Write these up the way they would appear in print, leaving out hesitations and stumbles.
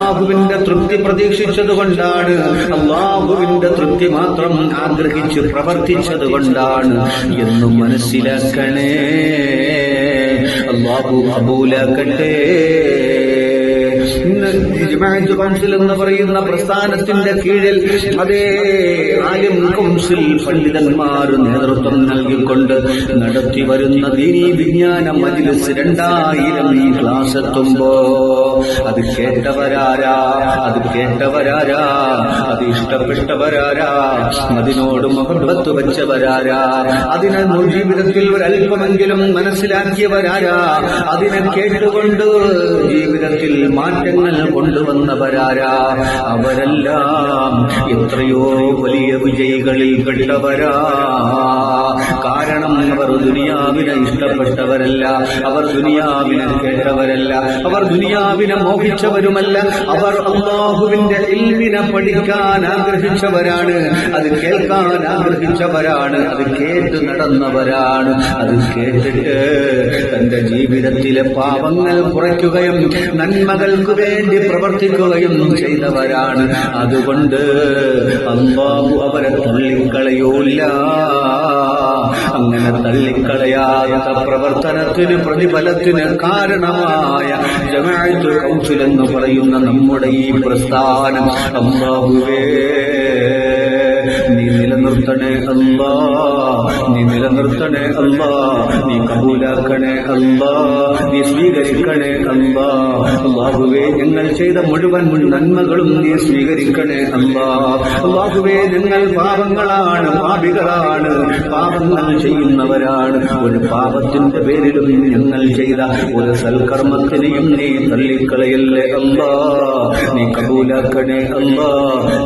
അള്ളാഹുവിന്റെ തൃപ്തി പ്രതീക്ഷിച്ചത് കൊണ്ടാണ്, അള്ളാഹുവിന്റെ തൃപ്തി മാത്രം ആഗ്രഹിച്ച് പ്രവർത്തിച്ചത് കൊണ്ടാണ് എന്നും മനസ്സിലാക്കണേ. അള്ളാഹു കബൂലാക്കട്ടെ. ജമാഅത്ത് കൗൺസിൽ എന്ന് പറയുന്ന പ്രസ്ഥാനത്തിന്റെ കീഴിൽ അതേ ആലിം കൗൺസിൽ പണ്ഡിതന്മാർ നേതൃത്വം നൽകിക്കൊണ്ട് നടത്തി വരുന്ന ദീനീ വിജ്ഞാന മജ്‌ലിസ് 2000 ക്ലാസ് എത്തുമ്പോ അത് കേട്ടവരാരാ, അത് കേട്ടവരാരാ, അത് ഇഷ്ടപ്പെട്ടവരാരാ, അതിനോട് മുഹബ്ബത്ത് വെച്ചവരാരാ, അതിനെ ജീവിതത്തിൽ ഒരല്പമെങ്കിലും മനസ്സിലാക്കിയവരാരാ, അതിനെ കേട്ടുകൊണ്ട് ജീവിതത്തിൽ മാറ്റങ്ങൾ കൊണ്ടുവന്നവരാരാ, അവരെല്ലാം എത്രയോ വലിയ വിജയികളിൽ പെട്ടവരാ. കാരണം അവർ ദുനിയാവിനെ ഇഷ്ടപ്പെട്ടവരല്ല, അവർ ദുനിയാവിനെ കേട്ടവരല്ല, അവർ ദുനിയാവിനെ മോഹിച്ചവരുമല്ല, അവർ അല്ലാഹുവിന്റെ ഇൽമിനെ പഠിക്കാൻ ആഗ്രഹിച്ചവരാണ്, അത് കേൾക്കാൻ ആഗ്രഹിച്ചവരാണ്, അത് കേട്ട് നടന്നവരാണ്. അത് കേട്ടിട്ട് തന്റെ ജീവിതത്തിലെ പാപങ്ങൾ കുറയ്ക്കുകയും നന്മകൾക്ക് വേണ്ടി പ്രവർത്തിക്കുകയും ചെയ്തവരാണ്. അതുകൊണ്ട് അല്ലാഹു അവരെ തള്ളിക്കളയൂല്ല. അങ്ങനെ തള്ളിക്കളയാത്ത പ്രവർത്തനത്തിന് പ്രതിഫലത്തിന് കാരണമായ ജമാഅത്ത് കൗൺസിൽ എന്ന് പറയുന്ന നമ്മുടെ ഈ പ്രസ്ഥാനം അല്ലാഹുവേ നീ നിലനിർത്തണേ അല്ലാ, നീ നിലനിർത്തണേ അല്ലാ, നീ കബൂലാക്കണേ അല്ലാ, നീ സ്വീകരിക്കണേ അല്ലാ. അല്ലാഹുവേ ഞങ്ങൾ ചെയ്ത മുഴുവൻ നന്മകളും നീ സ്വീകരിക്കണേ അല്ലാ. അല്ലാഹുവേ ഞങ്ങൾ പാപങ്ങളാണ്, പാപികളാണ്, പാപങ്ങൾ ചെയ്യുന്നവരാണ്. ഒരു പാപത്തിന്റെ പേരിലും ഞങ്ങൾ ചെയ്ത ഒരു സൽക്കർമ്മത്തിനെയും നീ തള്ളിക്കളയല്ലേ അല്ലാ. നീ കബൂലാക്കണേ അല്ലാ,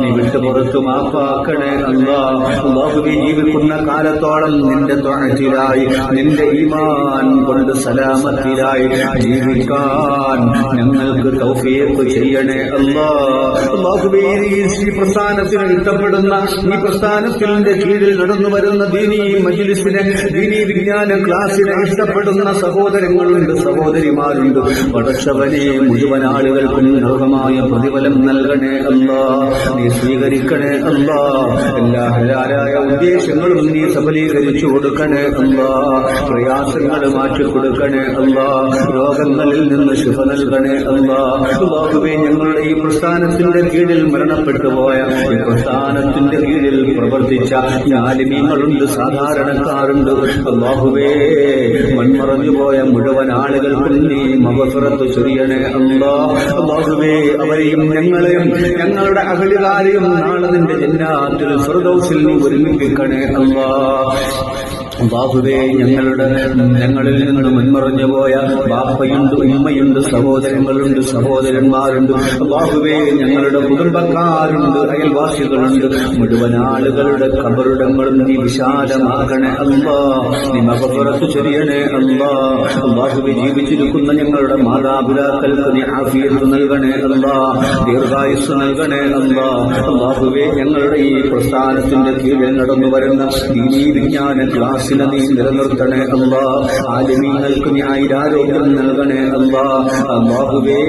നീ വിട്ടുപുറത്തു മാപ്പാക്കണേ അല്ലാ. അല്ലാഹുവേ ജീവിക്കുന്ന കാലത്തോളം നിന്റെ ത്വഅത്തിലായി, നിന്റെ ഈമാൻ കൊണ്ട് സലാമത്തിലായി ജീവിക്കാൻ ഞങ്ങൾക്ക് തൗഫീഖ് ചെയ്യണേ അല്ലാ. അല്ലാഹുവേ ഈ പ്രസ്ഥാനത്തിന് ഇഷ്ടപ്പെടുന്ന, ഈ പ്രസ്ഥാനത്തിന്റെ കീഴിൽ നടന്നു വരുന്ന ദീനീ മജ്‌ലിസിനെ, ദീനീ വിജ്ഞാന ക്ലാസിനെ ഇഷ്ടപ്പെടുന്ന സഹോദരങ്ങളുണ്ട്, സഹോദരിമാരുണ്ട്. പടച്ചവനെ മുഴുവൻ ആളുകൾക്കും അർഹമായ പ്രതിഫലം നൽകണേ അല്ലാ. നീ സ്വീകരിക്കണേ അല്ലാ. എല്ലാ ഹലാലായ ഉദ്ദേശങ്ങളും നീ സഫലീകരിച്ചു കൊടുക്കണേ അല്ലാ. പ്രയാസങ്ങൾ മാറ്റിക്കൊടുക്കണേ അല്ലാ. രോഗങ്ങളിൽ നിന്ന് ശിഫ നൽകണേ അല്ലാ. അല്ലാഹുവേ ഞങ്ങളുടെ ഈ പ്രസ്ഥാനത്തിന്റെ കീഴിൽ മരണപ്പെട്ടു പോയ, ഈ പ്രസ്ഥാനത്തിന്റെ കീഴിൽ പ്രവർത്തിച്ച ആലിമീങ്ങളുണ്ട്, സാധാരണക്കാരുണ്ട്. അല്ലാഹുവേ മൺമറഞ്ഞു പോയ മുഴുവൻ ആളുകൾക്കും നീ മഗ്ഫിറത്ത് ചൊരിയണേ അല്ലാ. അല്ലാഹുവേ അവരെയും ഞങ്ങളെയും ഞങ്ങളുടെ അഹ്ലുകാരെയും നാളെ നിന്റെ ജന്നാത്തുൽ ഫിർദൗസിൽ നീ ഒരുമിപ്പിക്കണേ അല്ലാ. അല്ലാഹുവേ ഞങ്ങളിൽ നിന്ന് മുൻമറഞ്ഞു പോയ ബാപ്പയുണ്ട്, ഉമ്മയുണ്ട്, സഹോദരങ്ങളുണ്ട്, സഹോദരന്മാരുണ്ട്. അല്ലാഹുവേ ഞങ്ങളുടെ കുടുംബക്കാരുണ്ട്, അയൽവാസികളുണ്ട്. മുഴുവൻ ആളുകളുടെ ഖബറിടങ്ങളും നീ വിശാലമാക്കണേ അല്ലാ. നീ മഗ്ഫിറത്ത് ചൊരിയണേ അല്ലാ. അല്ലാഹുവേ ജീവിച്ചിരിക്കുന്ന ഞങ്ങളുടെ മാതാപിതാക്കൾക്ക് നീ ആഫിയത്ത് നൽകണേ അല്ലാ, ദീർഘായുസ് നൽകണേ അല്ലാ. അല്ലാഹുവേ ഞങ്ങളുടെ ഈ പ്രസ്ഥാനത്തിന്റെ കീഴിൽ നടന്നു വരുന്ന ദീനീ വിജ്ഞാന ക്ലാസിനെ നീ നിലനിർത്തണേ അല്ലാ. ആലിമീങ്ങൾക്ക് നീ ആയുരാരോഗ്യം നൽകണേ അല്ലാ. അല്ലാഹുവേ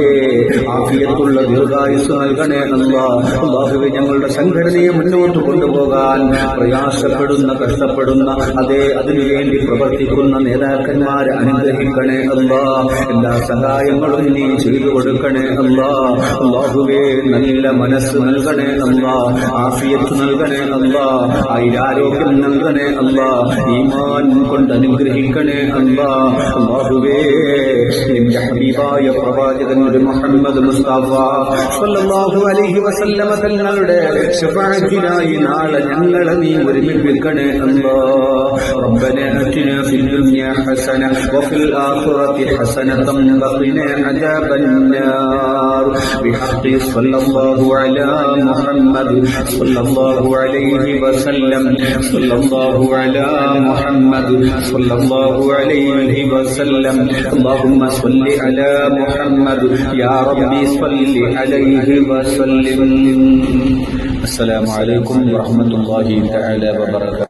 ആഫിയത്തുള്ള ദീർഘായുസ് നൽകണേ അല്ലാ. അല്ലാഹുവേ ഞങ്ങളുടെ സംഘടനയെ മുന്നോട്ട് കൊണ്ടുപോകാൻ പ്രയാസപ്പെടുന്ന, കഷ്ടപ്പെടുന്ന, അതിനുവേണ്ടി പ്രവർത്തിക്കുന്ന നേതാക്കന്മാരെ അനുഗ്രഹിക്കണേ അല്ലാ. എല്ലാ സഹായങ്ങളും നീ ചെയ്തു കൊടുക്കണേ അല്ലാ. അല്ലാഹുവേ നല്ല മനസ്സ് നൽകണേ അല്ലാ, ആഫിയത്ത് നൽകണേ അല്ലാ, ആയുരാരോഗ്യം നൽകണേ അല്ലാ, ഈമാൻ കൊണ്ട് അനുഗ്രഹിക്കണേ അല്ലാ. അല്ലാഹുവേ നിന്റെ ഹബീബായ പ്രവാചകൻ മുഹമ്മദ് മുസ്തഫ സ്വല്ലല്ലാഹു അലൈഹി വസല്ലമ തങ്ങളുടെ ശഫാഅത്തിനായി നാളെ ഞങ്ങളെ നീ ഒരുമിപ്പിക്കണേ അല്ലാ. റബ്ബനാ ആതിനാ ഫിൽ ദുനിയാ ഹസന വഫിൽ ആഖിറതി ഹസനതൻ വഖിനാ അദാബന്നാർ ബിഹഖി സ്വല്ലല്ലാഹു അലാ മുഹമ്മദ് സ്വല്ലല്ലാഹു അലൈഹി വസല്ലം സ്വല്ലല്ലാഹു അലാ محمد صلى الله عليه وسلم اللهم صل على محمد يا ربي صل عليه وسلم. السلام عليكم ورحمة الله تعالى وبركاته.